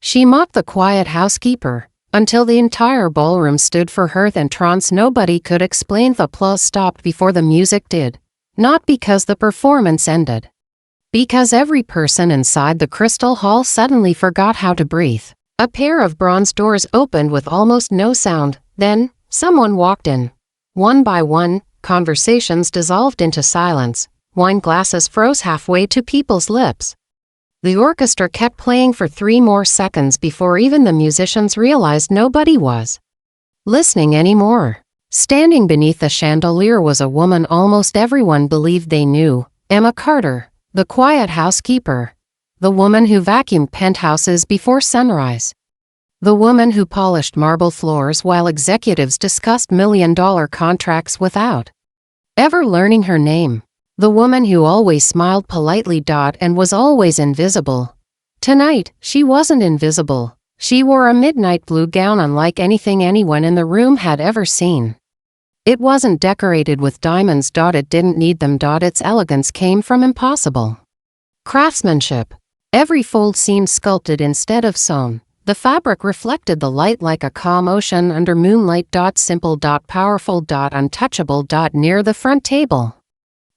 She mocked the quiet housekeeper, until the entire ballroom stood for her in trance. Nobody could explain the applause stopped before the music did. Not because the performance ended. Because every person inside the crystal hall suddenly forgot how to breathe. A pair of bronze doors opened with almost no sound. Then, someone walked in. One by one, conversations dissolved into silence. Wine glasses froze halfway to people's lips. The orchestra kept playing for 3 more seconds before even the musicians realized nobody was listening anymore. Standing beneath the chandelier was a woman almost everyone believed they knew, Emma Carter, the quiet housekeeper. The woman who vacuumed penthouses before sunrise. The woman who polished marble floors while executives discussed million-dollar contracts without ever learning her name. The woman who always smiled politely and was always invisible. Tonight, she wasn't invisible. She wore a midnight blue gown unlike anything anyone in the room had ever seen. It wasn't decorated with diamonds. It didn't need them. Its elegance came from impossible craftsmanship. Every fold seemed sculpted instead of sewn. The fabric reflected the light like a calm ocean under moonlight. Simple. Powerful. Untouchable. Near the front table,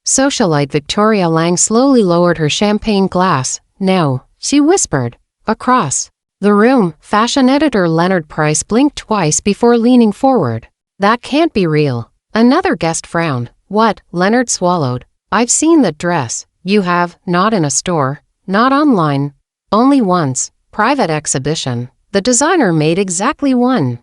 socialite Victoria Lang slowly lowered her champagne glass. "Now," she whispered. Across the room, fashion editor Leonard Price blinked twice before leaning forward. "That can't be real." Another guest frowned. "What?" Leonard swallowed. "I've seen that dress." "You have? Not in a store. Not online. Only once. Private exhibition. The designer made exactly one."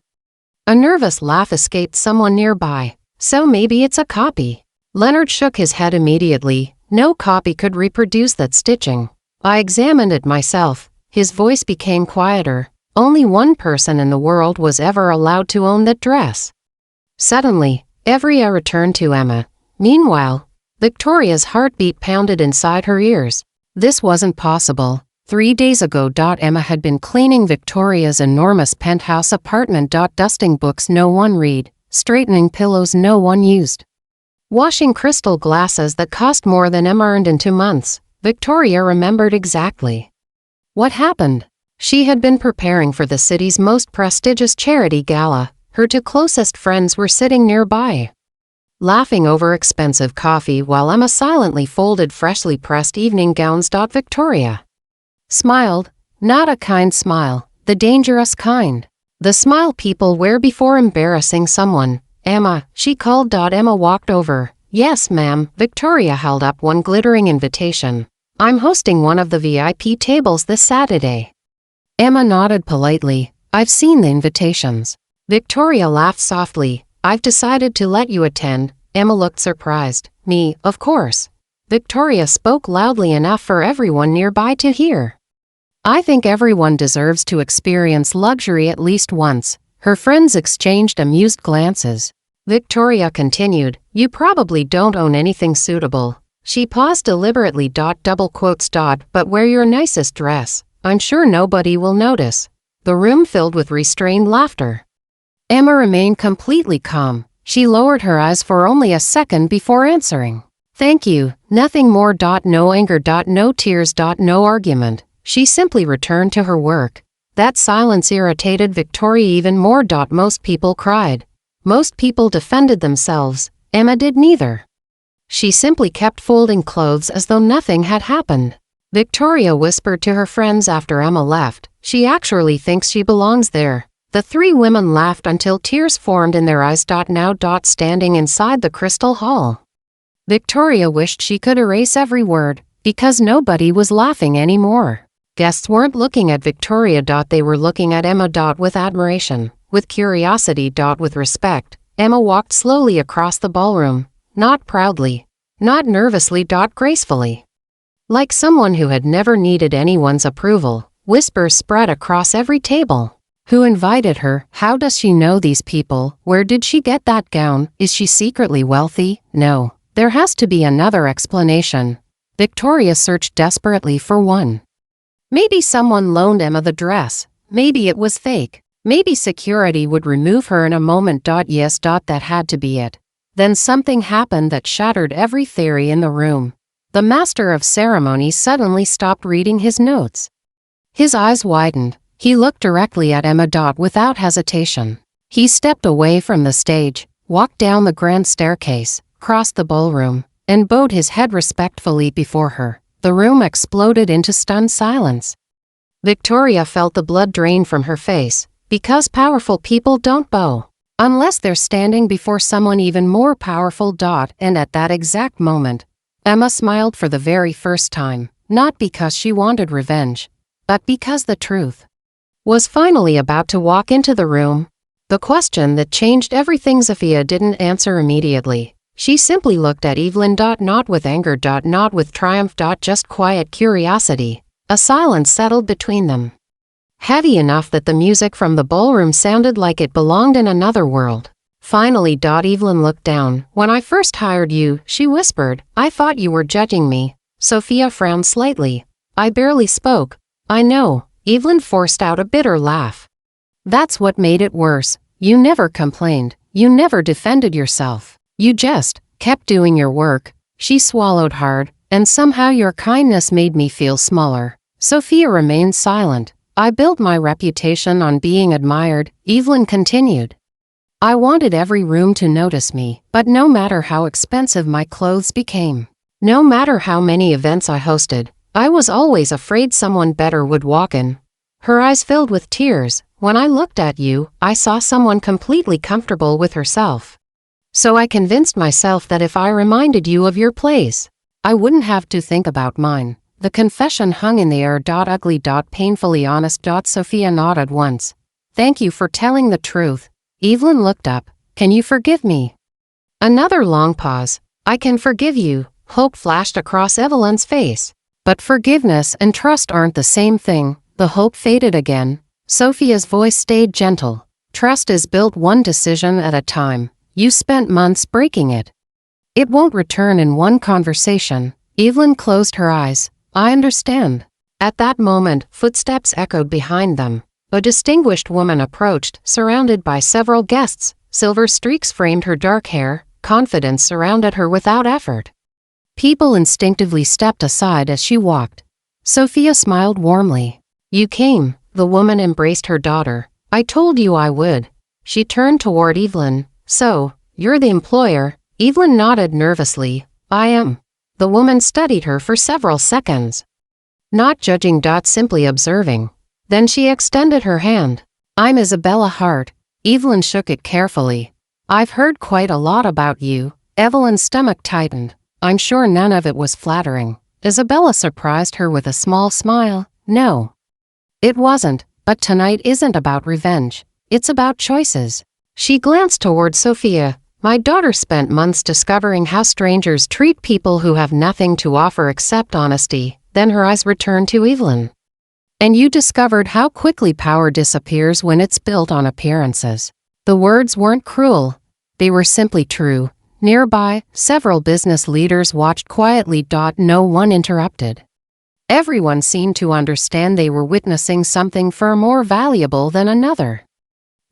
A nervous laugh escaped someone nearby. "So maybe it's a copy." Leonard shook his head immediately. "No copy could reproduce that stitching. I examined it myself." His voice became quieter. "Only one person in the world was ever allowed to own that dress." Suddenly, every eye returned to Emma. Meanwhile, Victoria's heartbeat pounded inside her ears. This wasn't possible. 3 days ago. Emma had been cleaning Victoria's enormous penthouse apartment. Dusting books no one read, straightening pillows no one used, washing crystal glasses that cost more than Emma earned in 2 months. Victoria remembered exactly what happened. She had been preparing for the city's most prestigious charity gala. Her 2 closest friends were sitting nearby, laughing over expensive coffee while Emma silently folded freshly pressed evening gowns. Victoria smiled, not a kind smile, the dangerous kind. The smile people wear before embarrassing someone. "Emma," she called. Emma walked over. "Yes, ma'am." Victoria held up one glittering invitation. "I'm hosting one of the VIP tables this Saturday." Emma nodded politely. "I've seen the invitations." Victoria laughed softly. "I've decided to let you attend." Emma looked surprised. "Me, of course." Victoria spoke loudly enough for everyone nearby to hear. "I think everyone deserves to experience luxury at least once." Her friends exchanged amused glances. Victoria continued, "You probably don't own anything suitable." She paused deliberately. Double quotes. "But wear your nicest dress. I'm sure nobody will notice." The room filled with restrained laughter. Emma remained completely calm. She lowered her eyes for only a second before answering. "Thank you, nothing more. No anger. No tears. No argument." She simply returned to her work. That silence irritated Victoria even more. Most people cried. Most people defended themselves. Emma did neither. She simply kept folding clothes as though nothing had happened. Victoria whispered to her friends after Emma left, "She actually thinks she belongs there." The 3 women laughed until tears formed in their eyes. Now. Standing inside the crystal hall, Victoria wished she could erase every word, because nobody was laughing anymore. Guests weren't looking at Victoria. They were looking at Emma. With admiration, with curiosity. With respect. Emma walked slowly across the ballroom, not proudly, not nervously. Gracefully. Like someone who had never needed anyone's approval. Whispers spread across every table. Who invited her? How does she know these people? Where did she get that gown? Is she secretly wealthy? No. There has to be another explanation. Victoria searched desperately for one. Maybe someone loaned Emma the dress. Maybe it was fake. Maybe security would remove her in a moment. Yes. That had to be it. Then something happened that shattered every theory in the room. The master of ceremonies suddenly stopped reading his notes. His eyes widened. He looked directly at Emma. Without hesitation. He stepped away from the stage, walked down the grand staircase, crossed the ballroom, and bowed his head respectfully before her. The room exploded into stunned silence. Victoria felt the blood drain from her face, because powerful people don't bow unless they're standing before someone even more powerful. And at that exact moment, Emma smiled for the very first time, not because she wanted revenge, but because the truth was finally about to walk into the room. The question that changed everything. Sophia didn't answer immediately. She simply looked at Evelyn. Not with anger. Not with triumph. Just quiet curiosity. A silence settled between them, heavy enough that the music from the ballroom sounded like it belonged in another world. Finally, Evelyn looked down. When I first hired you, she whispered, I thought you were judging me. Sophia frowned slightly. I barely spoke. I know. Evelyn forced out a bitter laugh. That's what made it worse. You never complained. You never defended yourself. You just kept doing your work. She swallowed hard, and somehow your kindness made me feel smaller. Sophia remained silent. I built my reputation on being admired, Evelyn continued. I wanted every room to notice me, but no matter how expensive my clothes became, no matter how many events I hosted, I was always afraid someone better would walk in. Her eyes filled with tears. When I looked at you, I saw someone completely comfortable with herself. So I convinced myself that if I reminded you of your place, I wouldn't have to think about mine. The confession hung in the air. Ugly. Painfully honest. Sophia nodded once. Thank you for telling the truth. Evelyn looked up. Can you forgive me? Another long pause. I can forgive you. Hope flashed across Evelyn's face. But forgiveness and trust aren't the same thing. The hope faded again. Sophia's voice stayed gentle. Trust is built one decision at a time. You spent months breaking it. It won't return in one conversation. Evelyn closed her eyes. I understand. At that moment, footsteps echoed behind them. A distinguished woman approached, surrounded by several guests. Silver streaks framed her dark hair. Confidence surrounded her without effort. People instinctively stepped aside as she walked. Sophia smiled warmly. You came. The woman embraced her daughter. I told you I would. She turned toward Evelyn. So, you're the employer? Evelyn nodded nervously. I am. The woman studied her for several seconds, not judging. Simply observing. Then she extended her hand. I'm Isabella Hart. Evelyn shook it carefully. I've heard quite a lot about you. Evelyn's stomach tightened. I'm sure none of it was flattering. Isabella surprised her with a small smile. No. It wasn't, but tonight isn't about revenge. It's about choices. She glanced toward Sophia. My daughter spent months discovering how strangers treat people who have nothing to offer except honesty. Then her eyes returned to Evelyn. And you discovered how quickly power disappears when it's built on appearances. The words weren't cruel. They were simply true. Nearby, several business leaders watched quietly. No one interrupted. Everyone seemed to understand they were witnessing something far more valuable than another.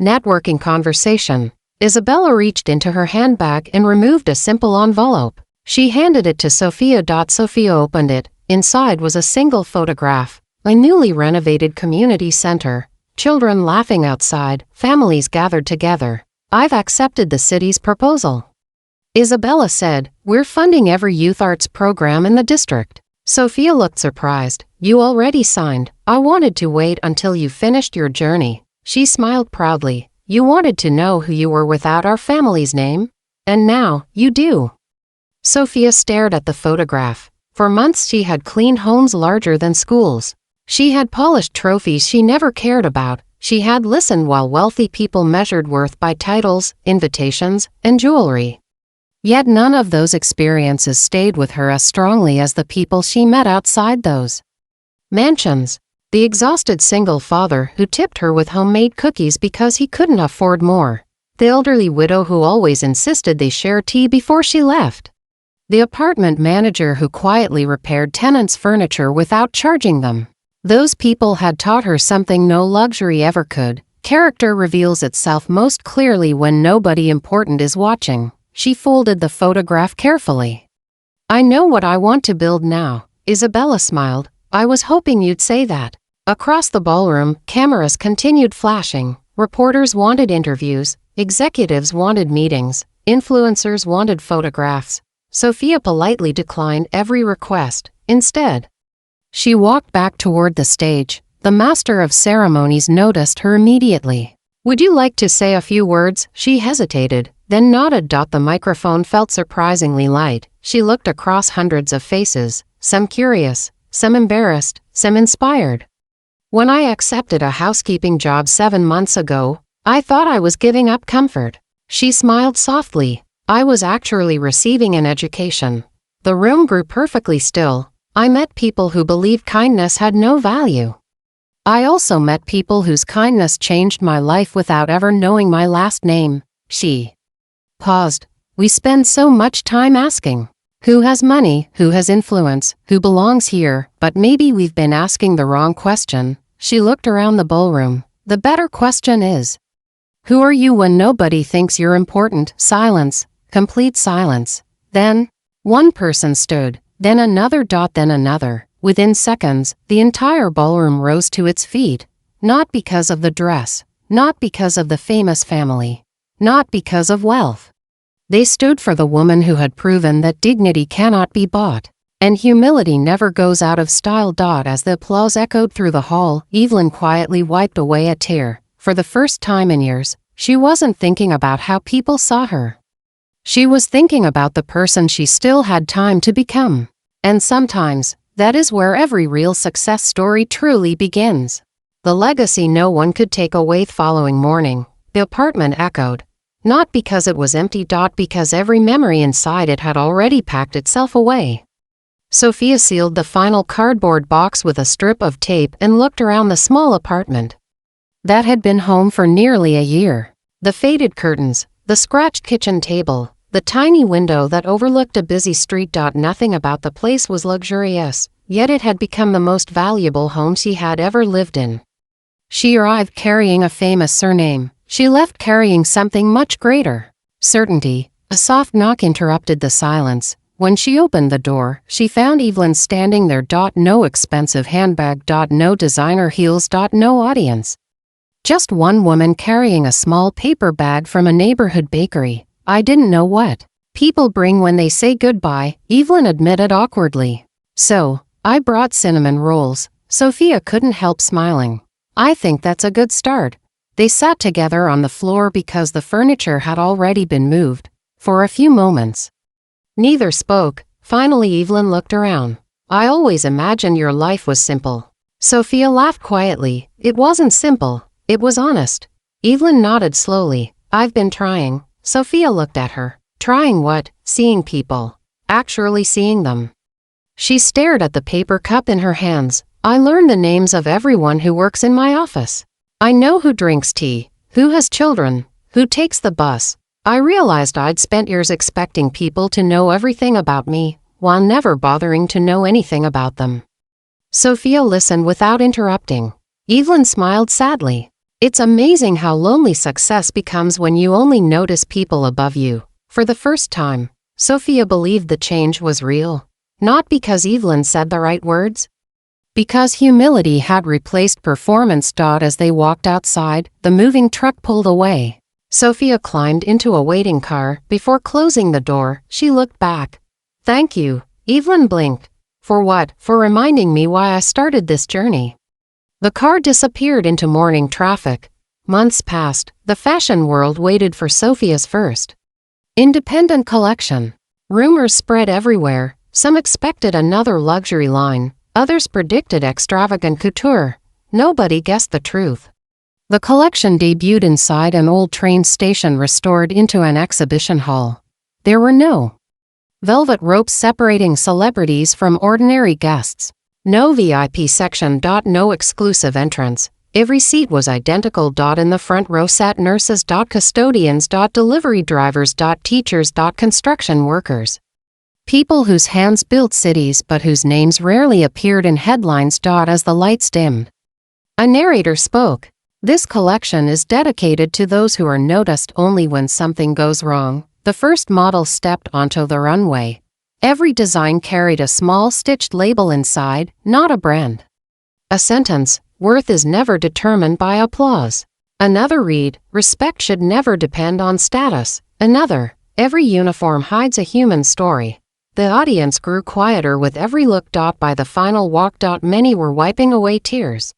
Networking conversation. Isabella reached into her handbag and removed a simple envelope. She handed it to Sophia. Sophia opened it. Inside was a single photograph. A newly renovated community center. Children laughing outside, families gathered together. I've accepted the city's proposal. Isabella said, we're funding every youth arts program in the district. Sophia looked surprised. You already signed. I wanted to wait until you finished your journey. She smiled proudly. You wanted to know who you were without our family's name? And now, you do. Sophia stared at the photograph. For months she had cleaned homes larger than schools. She had polished trophies she never cared about. She had listened while wealthy people measured worth by titles, invitations, and jewelry. Yet none of those experiences stayed with her as strongly as the people she met outside those mansions. The exhausted single father who tipped her with homemade cookies because he couldn't afford more. The elderly widow who always insisted they share tea before she left. The apartment manager who quietly repaired tenants' furniture without charging them. Those people had taught her something no luxury ever could. Character reveals itself most clearly when nobody important is watching. She folded the photograph carefully. I know what I want to build now. Isabella smiled. I was hoping you'd say that. Across the ballroom, cameras continued flashing. Reporters wanted interviews, executives wanted meetings, influencers wanted photographs. Sophia politely declined every request. Instead, she walked back toward the stage. The master of ceremonies noticed her immediately. "Would you like to say a few words?" She hesitated, then nodded. The microphone felt surprisingly light. She looked across hundreds of faces, some curious, some embarrassed, some inspired. "When I accepted a housekeeping job 7 months ago, I thought I was giving up comfort." She smiled softly. "I was actually receiving an education." The room grew perfectly still. "I met people who believed kindness had no value. I also met people whose kindness changed my life without ever knowing my last name." She paused. "We spend so much time asking, who has money, who has influence, who belongs here, but maybe we've been asking the wrong question." She looked around the ballroom. "The better question is, who are you when nobody thinks you're important?" Silence, complete silence. Then, one person stood, then another. Then another. Within seconds, the entire ballroom rose to its feet. Not because of the dress, not because of the famous family, not because of wealth. They stood for the woman who had proven that dignity cannot be bought, and humility never goes out of style. As the applause echoed through the hall, Evelyn quietly wiped away a tear. For the first time in years, she wasn't thinking about how people saw her. She was thinking about the person she still had time to become. And sometimes, that is where every real success story truly begins. The legacy no one could take away. The following morning, the apartment echoed. Not because it was empty. Because every memory inside it had already packed itself away. Sophia sealed the final cardboard box with a strip of tape and looked around the small apartment that had been home for nearly a year. The faded curtains, the scratched kitchen table, the tiny window that overlooked a busy street. Nothing about the place was luxurious, yet it had become the most valuable home she had ever lived in. She arrived carrying a famous surname. She left carrying something much greater. Certainty. A soft knock interrupted the silence. When she opened the door, she found Evelyn standing there. No expensive handbag. No designer heels. No audience. Just one woman carrying a small paper bag from a neighborhood bakery. "I didn't know what people bring when they say goodbye," Evelyn admitted awkwardly. "So, I brought cinnamon rolls." Sophia couldn't help smiling. "I think that's a good start." They sat together on the floor because the furniture had already been moved. For a few moments, neither spoke. Finally, Evelyn looked around. "I always imagined your life was simple." Sophia laughed quietly. "It wasn't simple. It was honest." Evelyn nodded slowly. "I've been trying." Sophia looked at her. "Trying what?" "Seeing people. Actually seeing them." She stared at the paper cup in her hands. "I learned the names of everyone who works in my office. I know who drinks tea, who has children, who takes the bus." I realized I'd spent years expecting people to know everything about me, while never bothering to know anything about them. Sophia listened without interrupting. Evelyn smiled sadly. "It's amazing how lonely success becomes when you only notice people above you." For the first time, Sophia believed the change was real. Not because Evelyn said the right words, because humility had replaced performance. As they walked outside, the moving truck pulled away. Sophia climbed into a waiting car. Before closing the door, she looked back. "Thank you," Evelyn blinked. "For what?" "For reminding me why I started this journey." The car disappeared into morning traffic. Months passed. The fashion world waited for Sophia's first independent collection. Rumors spread everywhere. Some expected another luxury line. Others predicted extravagant couture. Nobody guessed the truth. The collection debuted inside an old train station restored into an exhibition hall. There were no velvet ropes separating celebrities from ordinary guests. No VIP section. No exclusive entrance. Every seat was identical. In the front row sat nurses. Custodians. Delivery drivers. Teachers. Construction workers. People whose hands built cities but whose names rarely appeared in headlines. As the lights dimmed, a narrator spoke. "This collection is dedicated to those who are noticed only when something goes wrong." The first model stepped onto the runway. Every design carried a small stitched label inside, not a brand, a sentence, worth is never determined by applause. Another read, respect should never depend on status. Another, every uniform hides a human story. The audience grew quieter with every look. By the final walk. Many were wiping away tears.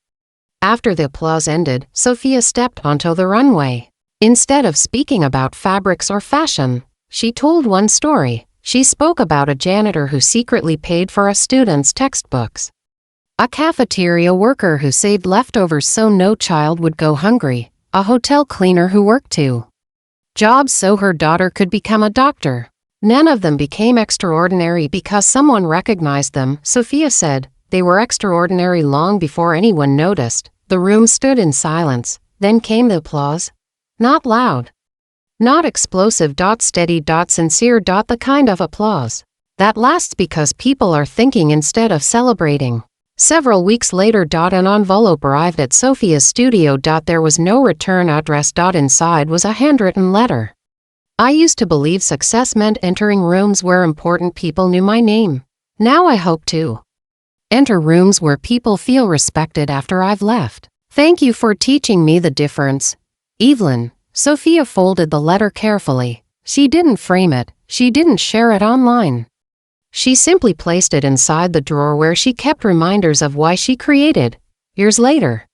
After the applause ended, Sophia stepped onto the runway. Instead of speaking about fabrics or fashion, she told one story. She spoke about a janitor who secretly paid for a student's textbooks, a cafeteria worker who saved leftovers so no child would go hungry, a hotel cleaner who worked 2 jobs so her daughter could become a doctor. None of them became extraordinary because someone recognized them, Sophia said. They were extraordinary long before anyone noticed. The room stood in silence. Then came the applause. Not loud, not explosive. Steady. Sincere. The kind of applause that lasts because people are thinking instead of celebrating. Several weeks later. An envelope arrived at Sophia's studio. There was no return address. Inside was a handwritten letter. I used to believe success meant entering rooms where important people knew my name. Now I hope to enter rooms where people feel respected after I've left. Thank you for teaching me the difference, Evelyn. Sophia folded the letter carefully. She didn't frame it. She didn't share it online. She simply placed it inside the drawer where she kept reminders of why she created. Years later,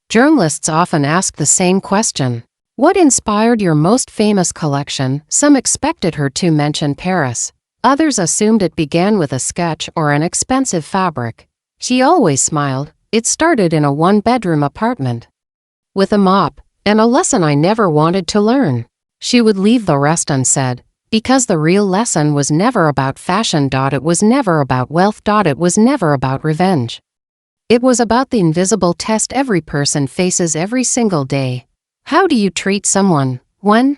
journalists often ask the same question. What inspired your most famous collection? Some expected her to mention Paris. Others assumed it began with a sketch or an expensive fabric. She always smiled. It started in a one-bedroom apartment with a mop and a lesson I never wanted to learn. She would leave the rest unsaid, because the real lesson was never about fashion. It was never about wealth. It was never about revenge. It was about the invisible test every person faces every single day. How do you treat someone when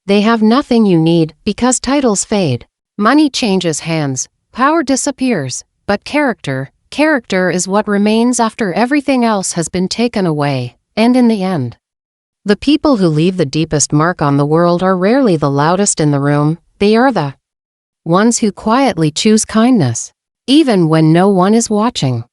they have nothing you need? Because titles fade, money changes hands, power disappears, but character is what remains after everything else has been taken away. And in the end, the people who leave the deepest mark on the world are rarely the loudest in the room. They are the ones who quietly choose kindness, even when no one is watching.